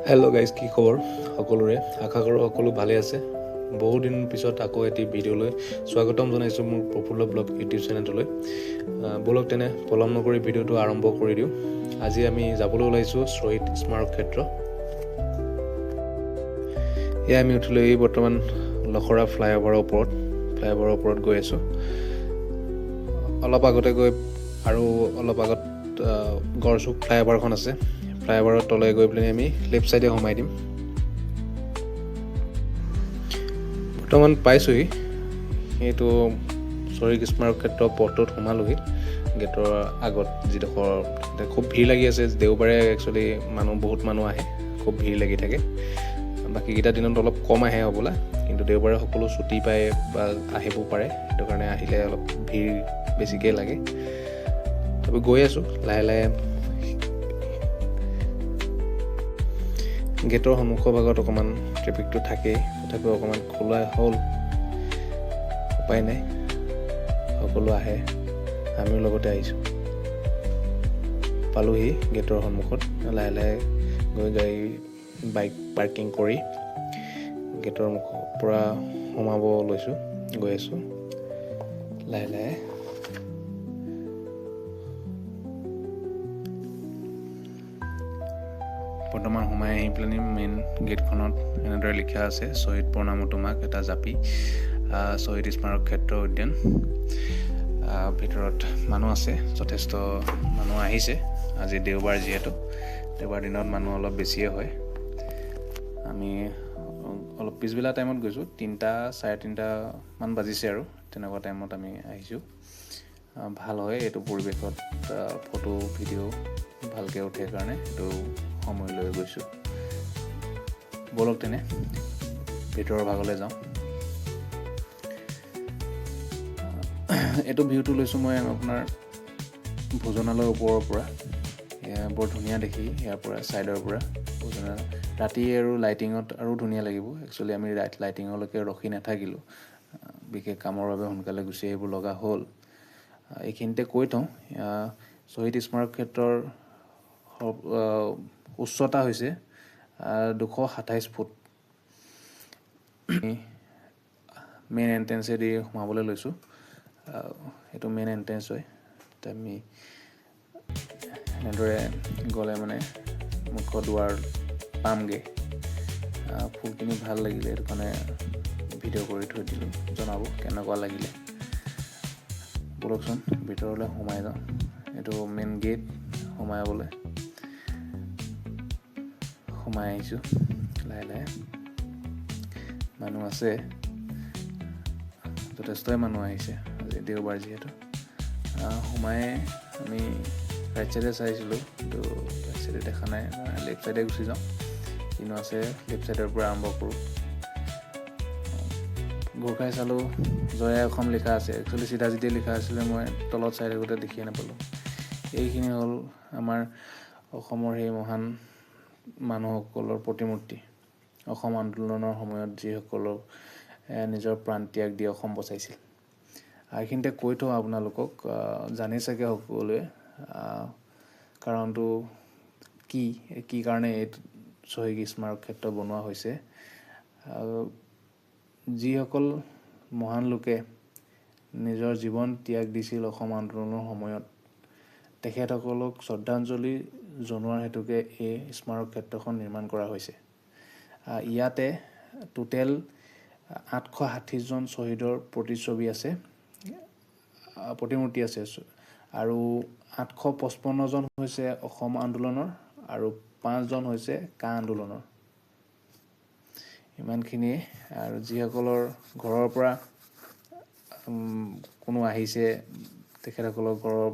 Hello' guys, কি খবৰ সকলোৰে? আশা কৰোঁ সকলো ভালে আছে। বহুদিন পিছত আকৌ এটি ভিডিঅ'লৈ স্বাগতম জনাইছোঁ মোৰ প্ৰফুল্ল ব্লগ ইউটিউব চেনেলটোলৈ। ব'লক তেনে পলম নকৰি ভিডিঅ'টো আৰম্ভ কৰি দিওঁ। আজি আমি যাবলৈ ওলাইছোঁ শ্বহীদ স্মাৰক ক্ষেত্ৰ। এয়া আমি উঠিলোঁ এই বৰ্তমান লখৰা ফ্লাইঅভাৰৰ ওপৰত গৈ আছোঁ। অলপ আগতে গৈ আৰু অলপ আগত গড়চুক ফ্লাইঅভাৰখন আছে। ফ্লাইঅভাৰৰ তলে গৈ পেলাই আমি লেফ্ট ছাইডে সোমাই দিম। বৰ্তমান পাইছোঁহি, সেইটো শ্বহীদ স্মাৰক ক্ষেত্ৰ পথটোত সোমালোহি। গেটৰ আগত যিডোখৰ খুব ভিৰ লাগি আছে, দেওবাৰে একচুৱেলি বহুত মানুহ আহে, খুব ভিৰ লাগি থাকে। বাকীকেইটা দিনত অলপ কম আহে হ'বলা, কিন্তু দেওবাৰে সকলো ছুটি পায় বা আহিব পাৰে, সেইটো কাৰণে আহিলে অলপ ভিৰ বেছিকৈ লাগে। তাৰপৰা গৈ আছোঁ লাহে লাহে। গেটৰ সন্মুখৰ ভাগত অকণমান ট্ৰেফিকটো থাকেই, তথাপিও অকণমান খোলা হ'ল, উপায় নাই, সকলো আহে, আমিও লগতে আহিছোঁ। পালোহি গেটৰ সন্মুখত, লাহে লাহে গৈ বাইক পাৰ্কিং কৰি গেটৰ মুখৰ পৰা সোমাব গৈ আছোঁ লাহে লাহে। বৰ্তমান সোমাই আহি পেলাই মেইন গেটখনত এনেদৰে লিখা আছে, শ্বহীদ প্ৰণামো তোমাক, এটা জাপি, শ্বহীদ স্মাৰক ক্ষেত্ৰ উদ্যান। ভিতৰত মানুহ আছে, যথেষ্ট মানুহ আহিছে। আজি দেওবাৰ, যিহেতু দেওবাৰ দিনত মানুহ অলপ বেছিয়ে হয়। আমি অলপ পিছবেলা টাইমত গৈছোঁ, 3-3:30 মান বাজিছে আৰু তেনেকুৱা টাইমত আমি আহিছোঁ। ভাল হয় এইটো পৰিৱেশত ফটো ভিডিঅ' ভালকৈ উঠে কাৰণে এইটো সময় লৈ গৈছোঁ। ব'লক তেনে ভিতৰৰ ভাগলৈ যাওঁ। এইটো ভিউটো লৈছোঁ মই আপোনাৰ ভোজনালয়ৰ ওপৰৰ পৰা। বৰ ধুনীয়া দেখি, ইয়াৰ পৰা ছাইডৰ পৰা ৰাতি আৰু লাইটিঙত আৰু ধুনীয়া লাগিব। একচুৱেলি আমি লাইটিঙলৈকে ৰখি নাথাকিলোঁ, বিশেষ কামৰ বাবে সোনকালে গুচি আহিব লগা হ'ল। এইখিনিতে কৈ থওঁ, শ্বহীদ স্মাৰক ক্ষেত্ৰৰ উচ্চতা হৈছে 227 ফুট। মেইন এণ্ট্ৰেঞ্চেদি সোমাবলৈ লৈছোঁ। এইটো মেইন এণ্ট্ৰেঞ্চ হয়। আমি এনেদৰে গ'লে মুখ্য দুৱাৰ পামগৈ। ফুলখিনি ভাল লাগিলে, সেইটো কাৰণে ভিডিঅ' কৰি থৈ দিলোঁ, জনাব কেনেকুৱা লাগিলে। ব'লকচোন ভিতৰলৈ সোমাই যাওঁ। এইটো মেইন গেট, সোমাই আহিছোঁ লাহে লাহে। মানুহ আছে, যথেষ্টই মানুহ আহিছে, আজি দেওবাৰ যিহেতু। সোমাই আমি ৰাইট চাইডে চাইছিলোঁ, কিন্তু ৰাইট চাইডে দেখা নাই, লেফ্ট চাইডে গুচি যাওঁ। কিনো আছে লেফ্ট চাইডৰ পৰা আৰম্ভ কৰোঁ। ঘূৰখাই চালোঁ, জয়া অসম লিখা আছে। একচুৱেলি চিধা লিখা আছিলে, মই তলত চাই থাকোঁতে দেখিয়ে নাপালোঁ। এইখিনি হ'ল আমাৰ অসমৰ সেই মহান মানুহসকলৰ প্ৰতিমূৰ্তি। অসম আন্দোলনৰ সময়ত যিসকলক নিজৰ প্ৰাণ ত্যাগ দি অসম বচাইছিল। এইখিনিতে কৈ থওঁ আপোনালোকক, জানে চাগে সকলোৱে কাৰণটো কি কাৰণে এই শ্বহীদ স্মাৰক ক্ষেত্ৰ বনোৱা হৈছে। যিসকল মহান লোকে নিজৰ জীৱন ত্যাগ দিছিল অসম আন্দোলনৰ সময়ত, তেখেতসকলক শ্ৰদ্ধাঞ্জলি জনোৱাৰ হেতুকে এই স্মাৰক ক্ষেত্ৰখন নিৰ্মাণ কৰা হৈছে। ইয়াতে টোটেল 860জন শ্বহীদৰ প্ৰতিমূৰ্তি আছে, আৰু 855জন হৈছে অসম আন্দোলনৰ আৰু 5জন হৈছে কা আন্দোলনৰ। ইমানখিনিয়ে। আৰু যিসকলৰ ঘৰৰ পৰা কোনো আহিছে, তেখেতসকলৰ ঘৰৰ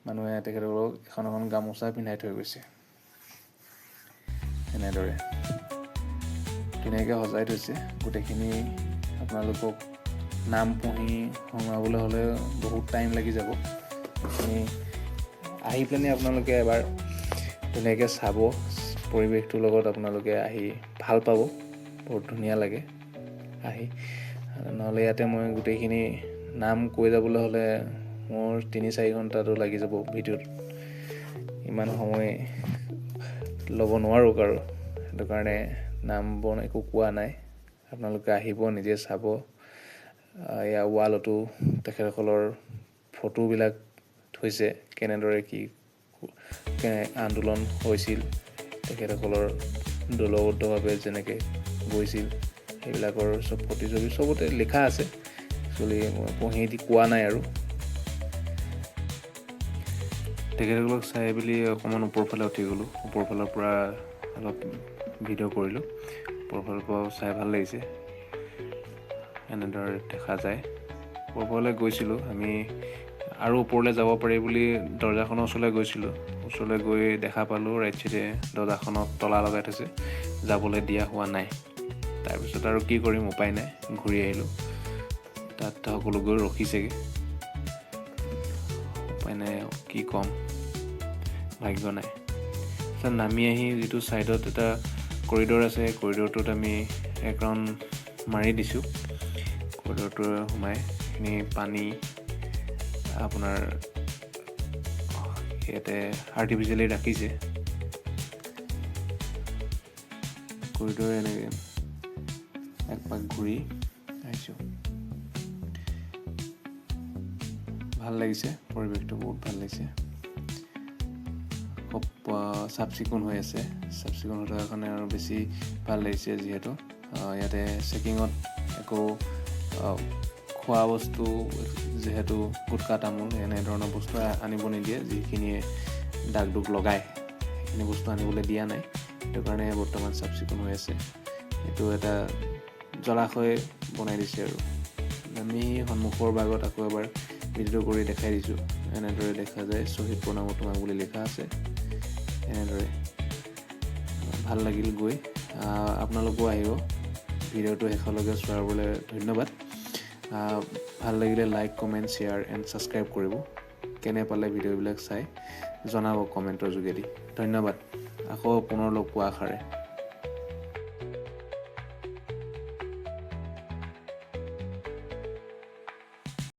মানুহে তেখেতসকলক এখন গামোচা পিন্ধাই থৈ গৈছে। এনেদৰে ধুনীয়াকৈ সজাই থৈছে গোটেইখিনি। আপোনালোকক নাম পঢ়ি সোমাবলৈ হ'লে বহুত টাইম লাগি যাব। আহি পেলাই আপোনালোকে এবাৰ ধুনীয়াকৈ চাব, পৰিৱেশটোৰ লগত আপোনালোকে আহি ভাল পাব, বহুত ধুনীয়া লাগে আহি। নহ'লে ইয়াতে মই গোটেইখিনি নাম কৈ যাবলৈ হ'লে মোৰ 3-4 ঘণ্টাটো লাগি যাব ভিডিঅ'ত। ইমান সময় ল'ব নোৱাৰোঁ কাৰো। সেইটো কাৰণে নাম বন একো কোৱা নাই, আপোনালোকে আহিব নিজে চাব। এয়া ৱালতো তেখেতসকলৰ ফটোবিলাক থৈছে, কেনেদৰে কি আন্দোলন হৈছিল, তেখেতসকলৰ দলবদ্ধভাৱে যেনেকৈ গৈছিল সেইবিলাকৰ চব প্ৰতিছবি চবতে লিখা আছে। একচুৱেলি মই পঢ়ি কোৱা নাই আৰু তেখেতসকলক চাই বুলি অকণমান ওপৰফালে উঠি গ'লোঁ। ওপৰফালৰ পৰা অলপ ভিডিঅ' কৰিলোঁ। ওপৰফালৰ পৰা চাই ভাল লাগিছে, এনেদৰে দেখা যায়। ওপৰফালে গৈছিলোঁ আমি, আৰু ওপৰলৈ যাব পাৰি বুলি দৰ্জাখনৰ ওচৰলৈ গৈছিলোঁ। ওচৰলৈ গৈ দেখা পালোঁ ৰাইট চাইডে দৰ্জাখনত তলা লগাই থৈছে, যাবলৈ দিয়া হোৱা নাই। তাৰপিছত আৰু কি কৰিম, উপায় নাই, ঘূৰি আহিলোঁ। তাত সকলো গৈ ৰখিছেগৈ, উপায় নাই, কি ক'ম, ভাগ্য নাই। তাৰপিছত নামি আহি যিটো ছাইডত এটা কৰিডৰ আছে, কৰিডৰটোত আমি এক ৰাউণ্ড মাৰি দিছোঁ। কৰিডৰটো সোমাই এইখিনি পানী আপোনাৰ ইয়াতে আৰ্টিফিচিয়েলি ৰাখিছে। কৰিডৰ এনেকৈ এক পাক ঘূৰি আহিছোঁ। ভাল লাগিছে, পৰিৱেশটো বহুত ভাল লাগিছে। খুব চাফ চিকুণ হৈ আছে, চাফ চিকুণ হৈ থকাৰ কাৰণে আৰু বেছি ভাল লাগিছে। যিহেতু ইয়াতে চেকিঙত একো খোৱা বস্তু, যিহেতু গুটকা তামোল এনেধৰণৰ বস্তু আনিব নিদিয়ে, যিখিনিয়ে দাগ দুগ লগায় সেইখিনি বস্তু আনিবলৈ দিয়া নাই। সেইটো কাৰণে বৰ্তমান চাফ চিকুণ হৈ আছে। এইটো এটা জলাশয় বনাই দিছে আৰু আমি সন্মুখৰ ভাগত আকৌ এবাৰ ভিডিঅ' কৰি দেখাই দিছোঁ। এনেদৰে দেখা যায়, শ্বহীদ প্ৰণাম তোমাক বুলি লিখা আছে। এনেদৰে ভাল লাগিল গৈ। আপোনালোকেও আহিব। ভিডিঅ'টো শেষলৈকে চোৱাৰ বাবে ধন্যবাদ। ভাল লাগিলে like, comment, share and subscribe কৰিব। কেনে পালে ভিডিঅ'বিলাক চাই জনাব কমেণ্টৰ যোগেদি। ধন্যবাদ। আকৌ পুনৰ লগ পোৱা আশাৰে।